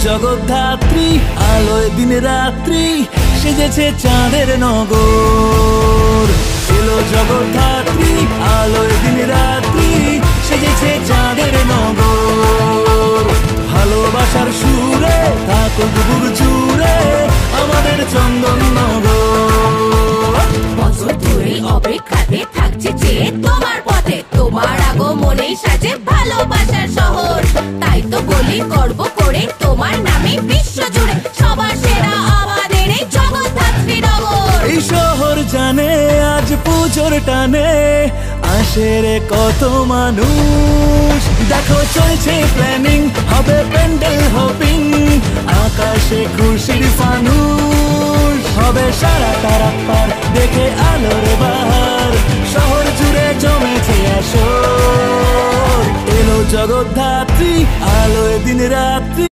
জগদ্ধাত্রী, আলোয় দিন রাত্রি সেজেছে চাঁদের নগর। এলো জগদ্ধাত্রী, আলোয় দিন রাত্রি সেজেছে চাঁদের নগর। ভালোবাসার সুরে থাকুক বুক জুড়ে আমাদের চন্দননগর। বছর ধরে অপেক্ষাতে থাকছে যে তোমার পথে, তোমার আগমনেই সাজে ভালোবাসার শহর। তাই তো বলি গর্ব করে তোমার নামে বিশ্ব জুড়ে সবার সেরা আমাদের এই জগদ্ধাত্রী নগর। এই শহর জানে আজ পুজোর টানে আসে রে কত মানুষ। দেখো চলছে প্ল্যানিং, হবে প্যান্ডেল হপিং, আকাশে খুশির ফানুষ। হবে সারা তারা পার দেখে আলোর বাহার, শহর জুড়ে জমেছে আসর। এলো জগদ্ধাত্রী, আলোয় দিন রাত্রি।